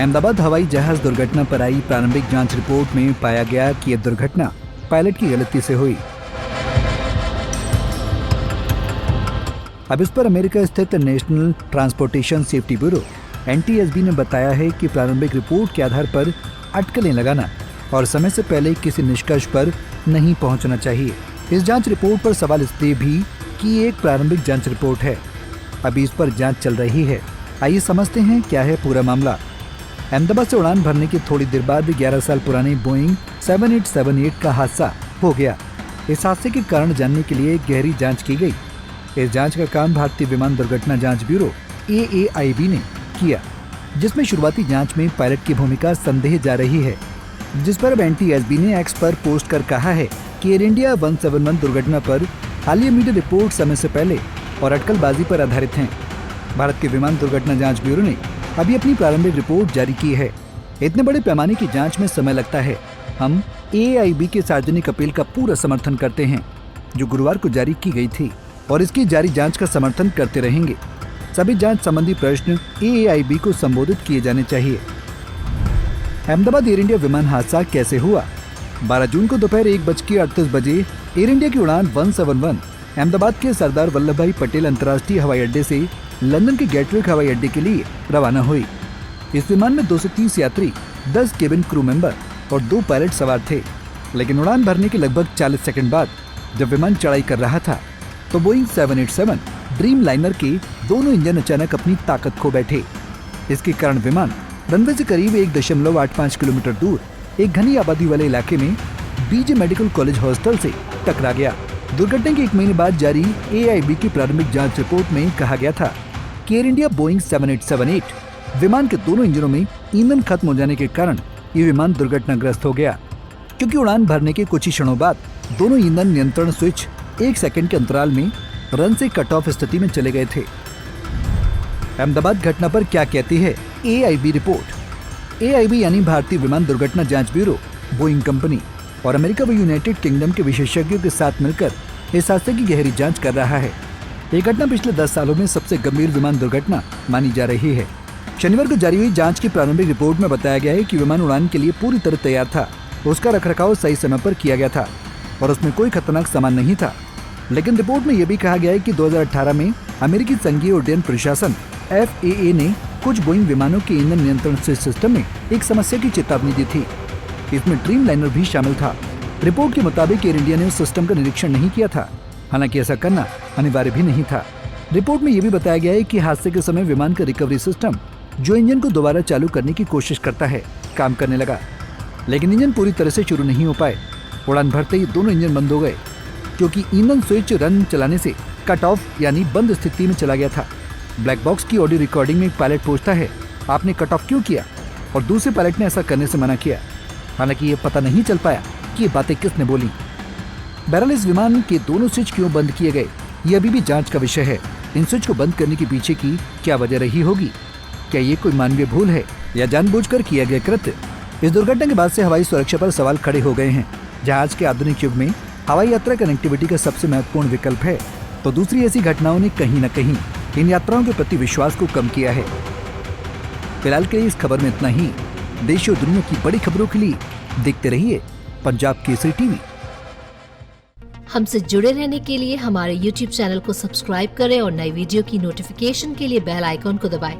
अहमदाबाद हवाई जहाज दुर्घटना पर आई प्रारंभिक जांच रिपोर्ट में पाया गया कि यह दुर्घटना पायलट की गलती से हुई। अब इस पर अमेरिका स्थित national transportation safety bureau NTSB ने बताया है कि प्रारंभिक रिपोर्ट के आधार पर अटकलें लगाना और समय से पहले किसी निष्कर्ष पर नहीं पहुंचना चाहिए। इस जांच रिपोर्ट पर सवाल इसलिए भी कि ये एक प्रारंभिक जांच रिपोर्ट है, अभी इस पर जांच चल रही है। आइए समझते हैं क्या है पूरा मामला। अहमदाबाद से उड़ान भरने की थोड़ी देर बाद 11 साल पुराने बोइंग 7878 का हादसा हो गया। इस हादसे के कारण जानने के लिए गहरी जांच की गई। इस जांच का काम भारतीय विमान दुर्घटना जांच ब्यूरो AAIB ने किया, जिसमें शुरुआती जांच में पायलट की भूमिका संदेह जा रही है, जिस पर अब NTSB ने X पर पोस्ट कर कहा है कि एयर इंडिया 171 दुर्घटना पर हालिया मीडिया रिपोर्ट समय से पहले और अटकलबाजी पर आधारित हैं। भारत के विमान दुर्घटना जांच ब्यूरो ने अभी अपनी प्रारंभिक रिपोर्ट जारी की है। इतने बड़े पैमाने की जांच में समय लगता है। हम AAIB के सार्वजनिक अपील का पूरा समर्थन करते हैं, जो गुरुवार को जारी की गई थी, और इसकी जारी जांच का समर्थन करते रहेंगे। सभी जांच संबंधी प्रश्न AAIB को संबोधित किए जाने चाहिए। अहमदाबाद एयर इंडिया विमान हादसा कैसे हुआ? 12 जून को दोपहर 1:38 बजे एयर इंडिया की उड़ान 171 अहमदाबाद के सरदार वल्लभ भाई पटेल अंतर्राष्ट्रीय हवाई अड्डे से लंदन के गेटविक हवाई अड्डे के लिए रवाना हुई। इस विमान में 230 यात्री, 10 केबिन क्रू मेंबर और 2 पायलट सवार थे। लेकिन उड़ान भरने के लगभग 40 सेकंड बाद जब विमान चढ़ाई कर रहा था तो बोइंग 787 ड्रीम लाइनर के दोनों इंजन अचानक अपनी ताकत खो बैठे। इसके कारण विमान रनवे से करीब 1.85 किलोमीटर दूर एक घनी आबादी वाले इलाके में BJ मेडिकल कॉलेज हॉस्टल से टकरा गया। दुर्घटना के 1 महीने बाद जारी AAIB की प्रारंभिक जांच रिपोर्ट में कहा गया था कि एयर इंडिया बोइंग 7878 विमान के दोनों इंजनों में ईंधन खत्म हो जाने के कारण ये विमान दुर्घटनाग्रस्त हो गया, क्योंकि उड़ान भरने के कुछ ही क्षणों बाद दोनों ईंधन नियंत्रण स्विच 1 सेकंड के अंतराल में रन से कट ऑफ स्थिति में चले गए थे। अहमदाबाद घटना पर क्या कहती है AAIB रिपोर्ट? AAIB यानी भारतीय विमान दुर्घटना जांच ब्यूरो बोइंग कंपनी और अमेरिका व यूनाइटेड किंगडम के विशेषज्ञों के साथ मिलकर इस हादसे की गहरी जांच कर रहा है। ये घटना पिछले 10 सालों में सबसे गंभीर विमान दुर्घटना मानी जा रही है। शनिवार को जारी हुई जांच की प्रारंभिक रिपोर्ट में बताया गया है कि विमान उड़ान के लिए पूरी तरह तैयार था, उसका रखरखाव सही समय पर किया गया था और उसमें कोई खतरनाक सामान नहीं था। लेकिन रिपोर्ट में यह भी कहा गया है कि 2018 में अमेरिकी संघीय उड्डयन प्रशासन FAA ने कुछ बोइंग विमानों के ईंधन नियंत्रण सिस्टम में एक समस्या की चेतावनी दी थी। इसमें ड्रीम लाइनर भी शामिल था। रिपोर्ट के मुताबिक एयर इंडिया ने उस सिस्टम का निरीक्षण नहीं किया था, हालांकि ऐसा करना अनिवार्य भी नहीं था। रिपोर्ट में यह भी बताया गया है कि हादसे के समय विमान का रिकवरी सिस्टम, जो इंजन को दोबारा चालू करने की कोशिश करता है, काम करने लगा, लेकिन इंजन पूरी तरह से शुरू नहीं हो पाए। उड़ान भरते ही दोनों इंजन बंद हो गए, क्योंकि ईंधन स्विच रन चलाने से कट ऑफ यानी बंद स्थिति में चला गया था। ब्लैक बॉक्स की ऑडियो रिकॉर्डिंग में एक पायलट पूछता है, आपने कट ऑफ क्यों किया? और दूसरे पायलट ने ऐसा करने से मना किया। हालांकि ये पता नहीं चल पाया कि ये बातें किसने बोली। बहरहाल इस विमान के दोनों स्विच क्यों बंद किए गए, ये अभी भी जांच का विषय है। इन स्विच को बंद करने के पीछे की क्या वजह रही होगी? क्या ये कोई मानवीय भूल है या जानबूझकर किया गया कृत्य? इस दुर्घटना के बाद से हवाई सुरक्षा पर सवाल खड़े हो गए हैं। जहां आज के आधुनिक युग में हवाई यात्रा कनेक्टिविटी का सबसे महत्वपूर्ण विकल्प है, तो दूसरी ऐसी घटनाओं ने कहीं न कहीं इन यात्राओं के प्रति विश्वास को कम किया है। फिलहाल के लिए इस खबर में इतना ही। देश और दुनिया की बड़ी खबरों के लिए देखते रहिए पंजाब केसरी टीवी। हमसे जुड़े रहने के लिए हमारे YouTube चैनल को सब्सक्राइब करें और नई वीडियो की नोटिफिकेशन के लिए बेल आइकॉन को दबाएं।